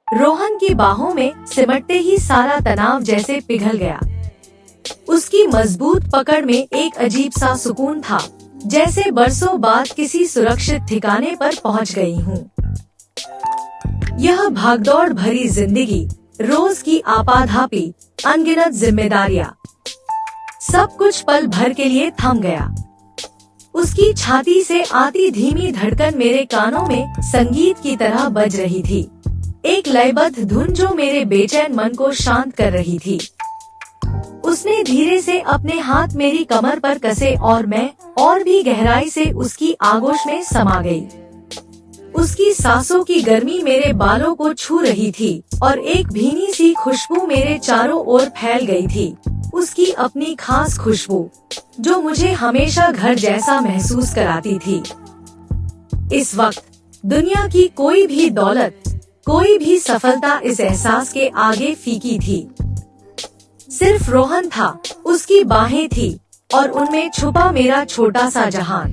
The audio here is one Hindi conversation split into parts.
रोहन की बाहों में सिमटते ही सारा तनाव जैसे पिघल गया। उसकी मजबूत पकड़ में एक अजीब सा सुकून था, जैसे बरसों बाद किसी सुरक्षित ठिकाने पर पहुंच गई हूँ। यह भागदौड़ भरी जिंदगी, रोज की आपाधापी, अनगिनत जिम्मेदारियां, सब कुछ पल भर के लिए थम गया। उसकी छाती से आती धीमी धड़कन मेरे कानों में संगीत की तरह बज रही थी, एक लयबद्ध धुन जो मेरे बेचैन मन को शांत कर रही थी। उसने धीरे से अपने हाथ मेरी कमर पर कसे और मैं और भी गहराई से उसकी आगोश में समा गई। उसकी सांसों की गर्मी मेरे बालों को छू रही थी और एक भीनी सी खुशबू मेरे चारों ओर फैल गई थी, उसकी अपनी खास खुशबू जो मुझे हमेशा घर जैसा महसूस कराती थी। इस वक्त दुनिया की कोई भी दौलत, कोई भी सफलता इस एहसास के आगे फीकी थी। सिर्फ रोहन था, उसकी बाहें थी और उनमें छुपा मेरा छोटा सा जहान।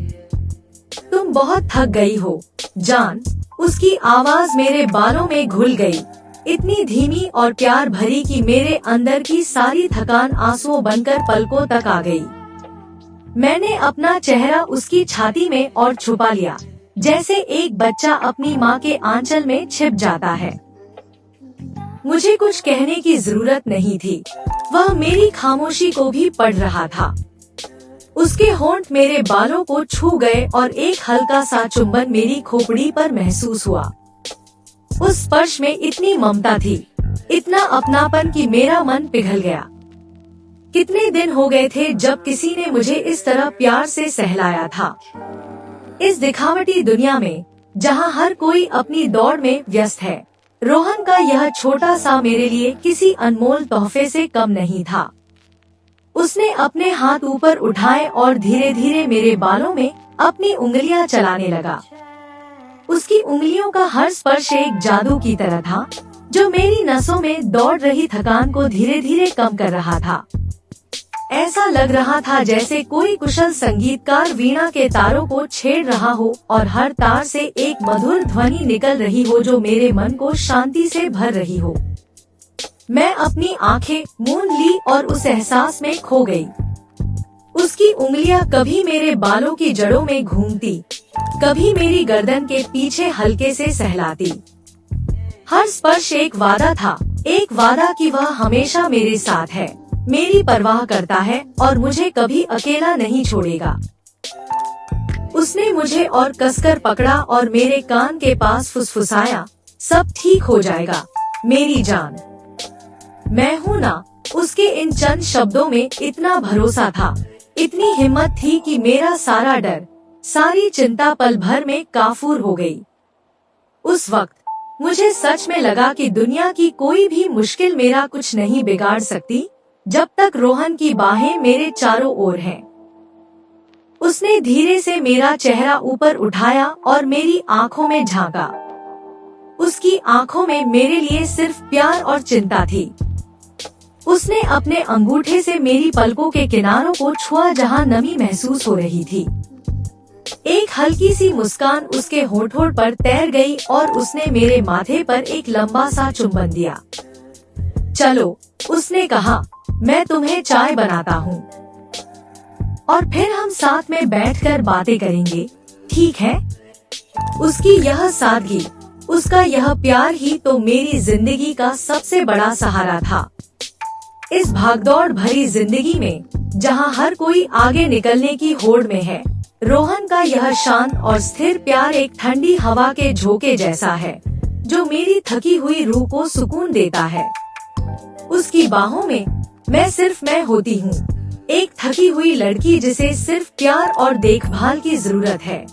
तुम बहुत थक गई हो, जान, उसकी आवाज मेरे बालों में घुल गई, इतनी धीमी और प्यार भरी कि मेरे अंदर की सारी थकान आंसुओं बनकर पलकों तक आ गई। मैंने अपना चेहरा उसकी छाती में और छुपा लिया, जैसे एक बच्चा अपनी माँ के आंचल में छिप जाता है। मुझे कुछ कहने की जरूरत नहीं थी, वह मेरी खामोशी को भी पढ़ रहा था। उसके होंठ मेरे बालों को छू गए और एक हल्का सा चुंबन मेरी खोपड़ी पर महसूस हुआ। उस स्पर्श में इतनी ममता थी, इतना अपनापन कि मेरा मन पिघल गया। कितने दिन हो गए थे जब किसी ने मुझे इस तरह प्यार से सहलाया था। इस दिखावटी दुनिया में, जहाँ हर कोई अपनी दौड़ में व्यस्त है, रोहन का यह छोटा सा मेरे लिए किसी अनमोल तोहफे से कम नहीं था। उसने अपने हाथ ऊपर उठाए और धीरे धीरे मेरे बालों में अपनी उंगलियां चलाने लगा। उसकी उंगलियों का हर स्पर्श एक जादू की तरह था, जो मेरी नसों में दौड़ रही थकान को धीरे धीरे कम कर रहा था। ऐसा लग रहा था जैसे कोई कुशल संगीतकार वीणा के तारों को छेड़ रहा हो और हर तार से एक मधुर ध्वनि निकल रही हो जो मेरे मन को शांति से भर रही हो। मैं अपनी आंखें मूंद ली और उस एहसास में खो गई। उसकी उंगलियां कभी मेरे बालों की जड़ों में घूमती, कभी मेरी गर्दन के पीछे हल्के से सहलाती। हर स्पर्श एक वादा था, एक वादा कि वह हमेशा मेरे साथ है, मेरी परवाह करता है और मुझे कभी अकेला नहीं छोड़ेगा। उसने मुझे और कसकर पकड़ा और मेरे कान के पास फुसफुसाया, सब ठीक हो जाएगा मेरी जान। मैं हूँ ना। उसके इन चंद शब्दों में इतना भरोसा था, इतनी हिम्मत थी कि मेरा सारा डर, सारी चिंता पल भर में काफूर हो गई। उस वक्त मुझे सच में लगा कि दुनिया की कोई भी मुश्किल मेरा कुछ नहीं बिगाड़ सकती, जब तक रोहन की बाहें मेरे चारों ओर हैं। उसने धीरे से मेरा चेहरा ऊपर उठाया और मेरी आंखों में झांका। उसकी आंखों में मेरे लिए सिर्फ प्यार और चिंता थी। उसने अपने अंगूठे से मेरी पलकों के किनारों को छुआ जहां नमी महसूस हो रही थी। एक हल्की सी मुस्कान उसके होठों पर तैर गई और उसने मेरे माथे पर एक लंबा सा चुंबन दिया। चलो, उसने कहा, मैं तुम्हें चाय बनाता हूँ और फिर हम साथ में बैठकर बातें करेंगे, ठीक है? उसकी यह सादगी, उसका यह प्यार ही तो मेरी जिंदगी का सबसे बड़ा सहारा था। इस भागदौड़ भरी जिंदगी में, जहाँ हर कोई आगे निकलने की होड़ में है, रोहन का यह शांत और स्थिर प्यार एक ठंडी हवा के झोंके जैसा है, जो मेरी थकी हुई रूह को सुकून देता है। उसकी बाहों में मैं सिर्फ मैं होती हूँ, एक थकी हुई लड़की जिसे सिर्फ प्यार और देखभाल की जरूरत है।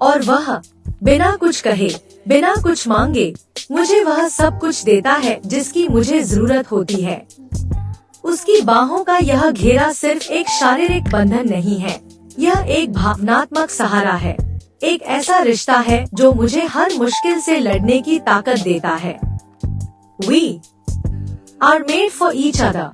और वह बिना कुछ कहे, बिना कुछ मांगे, मुझे वह सब कुछ देता है जिसकी मुझे जरूरत होती है। उसकी बाहों का यह घेरा सिर्फ एक शारीरिक बंधन नहीं है, यह एक भावनात्मक सहारा है, एक ऐसा रिश्ता है जो मुझे हर मुश्किल से लड़ने की ताकत देता है। We are made for each other.